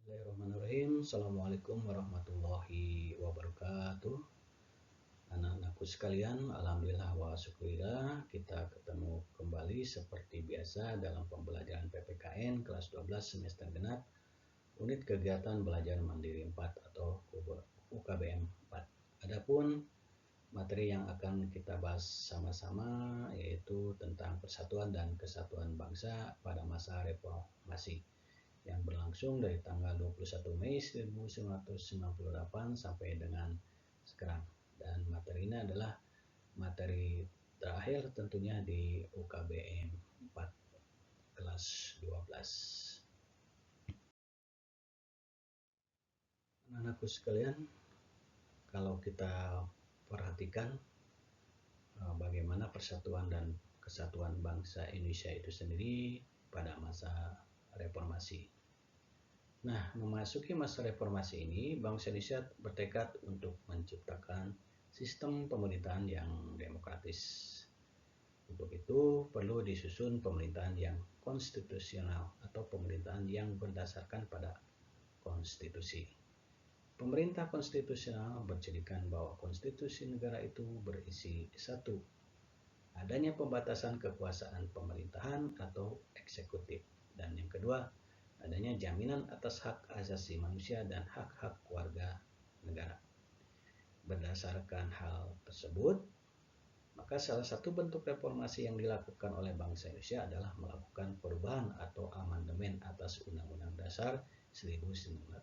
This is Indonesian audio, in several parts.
Bismillahirrahmanirrahim. Assalamualaikum warahmatullahi wabarakatuh. Anak-anakku sekalian, alhamdulillah wa syukurillah kita ketemu kembali seperti biasa dalam pembelajaran PPKN kelas 12 semester genap unit kegiatan belajar mandiri 4 atau UKBM 4. Adapun materi yang akan kita bahas sama-sama yaitu tentang persatuan dan kesatuan bangsa pada masa reformasi yang berlangsung dari tanggal 21 Mei 1998 sampai dengan sekarang. Dan materi ini adalah materi terakhir tentunya di UKBM 4 kelas 12. Anak-anakku sekalian, kalau kita perhatikan bagaimana persatuan dan kesatuan bangsa Indonesia itu sendiri pada masa reformasi. Nah, memasuki masa reformasi ini, bangsa Indonesia bertekad untuk menciptakan sistem pemerintahan yang demokratis. Untuk itu, perlu disusun pemerintahan yang konstitusional atau pemerintahan yang berdasarkan pada konstitusi. Pemerintah konstitusional bercirikan bahwa konstitusi negara itu berisi satu, adanya pembatasan kekuasaan pemerintahan atau eksekutif, dan yang kedua, adanya jaminan atas hak asasi manusia dan hak-hak warga negara. Berdasarkan hal tersebut, maka salah satu bentuk reformasi yang dilakukan oleh bangsa Indonesia adalah melakukan perubahan atau amandemen atas Undang-Undang Dasar 1945.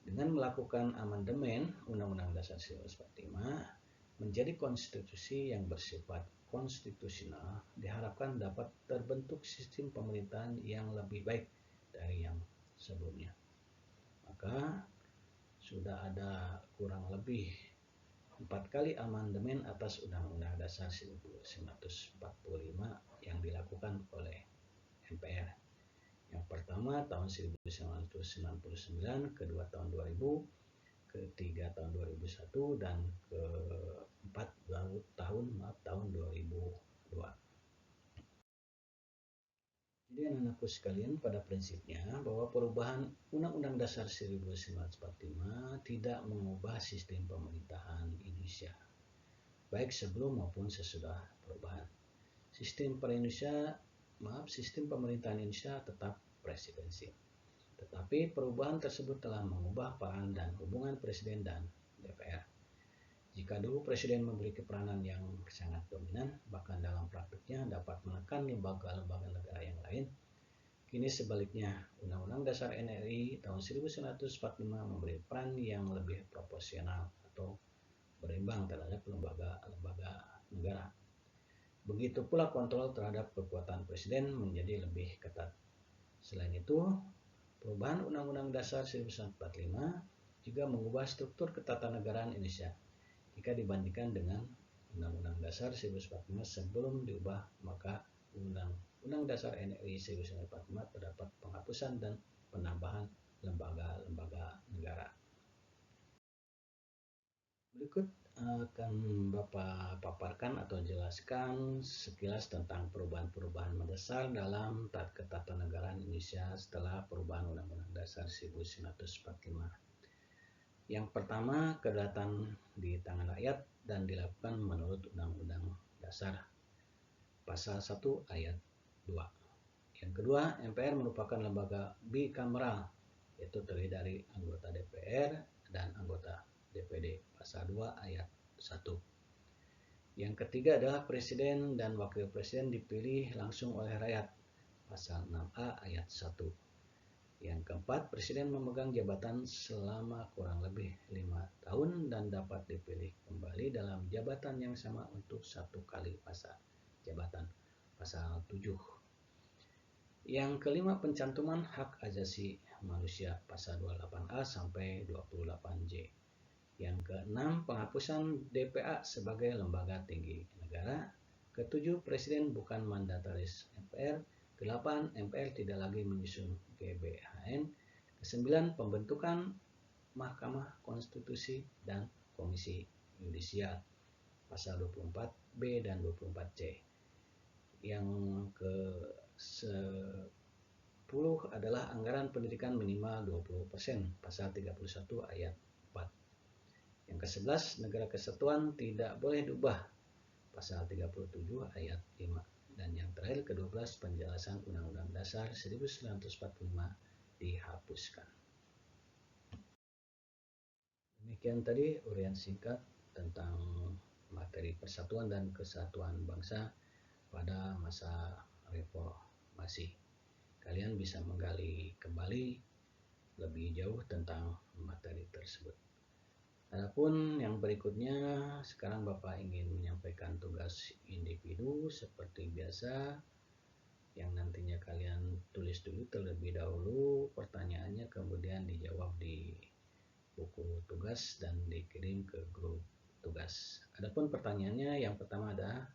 Dengan melakukan amandemen Undang-Undang Dasar 1945 menjadi konstitusi yang bersifat konstitusional, diharapkan dapat terbentuk sistem pemerintahan yang lebih baik dari yang sebelumnya. Maka sudah ada kurang lebih 4 kali amandemen atas Undang-Undang Dasar 1945 yang dilakukan oleh MPR. Yang pertama tahun 1999, kedua tahun 2000, ketiga tahun 2001, dan keempat tahun 2002. Jadi anak-anakku sekalian, pada prinsipnya bahwa perubahan Undang-Undang Dasar 1945 tidak mengubah sistem pemerintahan Indonesia, baik sebelum maupun sesudah perubahan. Sistem pemerintahan Indonesia tetap presidensial. Tetapi perubahan tersebut telah mengubah peran dan hubungan Presiden dan DPR. Jika dulu Presiden memiliki peranan yang sangat dominan, bahkan dalam praktiknya dapat menekan lembaga-lembaga negara yang lain, kini sebaliknya, Undang-Undang Dasar NRI tahun 1945 memberi peran yang lebih proporsional atau berimbang terhadap lembaga-lembaga negara. Begitu pula kontrol terhadap kekuatan Presiden menjadi lebih ketat. Selain itu, perubahan Undang-Undang Dasar 1945 juga mengubah struktur ketatanegaraan Indonesia. Jika dibandingkan dengan Undang-Undang Dasar 1945 sebelum diubah, maka Undang-Undang Dasar NRI 1945 terdapat penghapusan dan penambahan lembaga-lembaga negara. Berikut akan Bapak paparkan atau jelaskan sekilas tentang perubahan-perubahan mendasar dalam ketatanegaraan Indonesia setelah perubahan Undang-Undang Dasar 1945. Yang pertama, kedaulatan di tangan rakyat dan dilakukan menurut Undang-Undang Dasar Pasal 1 Ayat 2. Yang kedua, MPR merupakan lembaga bikameral, yaitu terdiri dari anggota DPR dan anggota DPD. Pasal 2 Ayat 1. Yang ketiga adalah Presiden dan Wakil Presiden dipilih langsung oleh rakyat. Pasal 6A Ayat 1. Yang keempat, Presiden memegang jabatan selama kurang lebih 5 tahun dan dapat dipilih kembali dalam jabatan yang sama untuk 1 kali masa jabatan. Pasal 7. Yang kelima, pencantuman hak asasi manusia. Pasal 28A sampai 28J. Yang keenam, penghapusan DPA sebagai lembaga tinggi negara. Ketujuh, Presiden bukan mandataris MPR. 8. MPR tidak lagi menyusun GBHN. Ke-9, pembentukan Mahkamah Konstitusi dan Komisi Yudisial. Pasal 24B dan 24C. Yang ke-10 adalah anggaran pendidikan minimal 20%, pasal 31 ayat 4. Yang ke-11, negara kesatuan tidak boleh diubah, pasal 37 ayat 5. Dan yang terakhir ke-12, penjelasan Undang-Undang Dasar 1945 dihapuskan. Demikian tadi uraian singkat tentang materi persatuan dan kesatuan bangsa pada masa reformasi. Kalian bisa menggali kembali lebih jauh tentang materi tersebut. Adapun yang berikutnya, sekarang Bapak ingin menyampaikan tugas individu seperti biasa, yang nantinya kalian tulis dulu terlebih dahulu pertanyaannya, kemudian dijawab di buku tugas dan dikirim ke grup tugas. Adapun pertanyaannya, yang pertama adalah,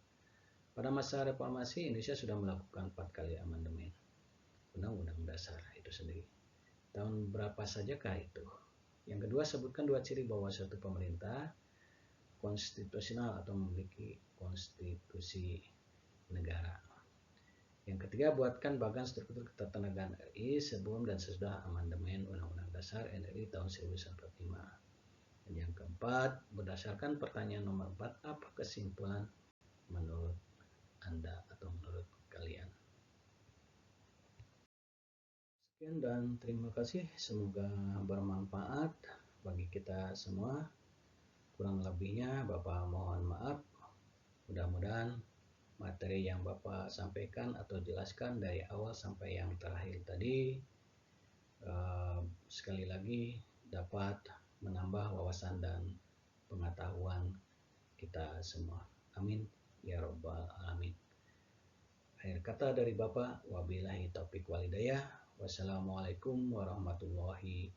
pada masa reformasi Indonesia sudah melakukan 4 kali amandemen Undang-Undang Dasar itu sendiri. Tahun berapa sajakah itu? Yang kedua, sebutkan 2 ciri bahwa suatu pemerintah konstitusional atau memiliki konstitusi negara. Yang ketiga, buatkan bagan struktur ketatanegaraan RI sebelum dan sesudah amandemen Undang-Undang Dasar NRI tahun 1945. Dan yang keempat, berdasarkan pertanyaan nomor 4, apa kesimpulan menurut Anda atau menurut kalian? Sekian dan terima kasih, semoga bermanfaat bagi kita semua. Kurang lebihnya Bapak mohon maaf. Mudah-mudahan materi yang Bapak sampaikan atau jelaskan dari awal sampai yang terakhir tadi sekali lagi dapat menambah wawasan dan pengetahuan kita semua. Amin ya robbal alamin. Akhir kata dari Bapak, wabillahi taufik walhidayah. Wassalamualaikum warahmatullahi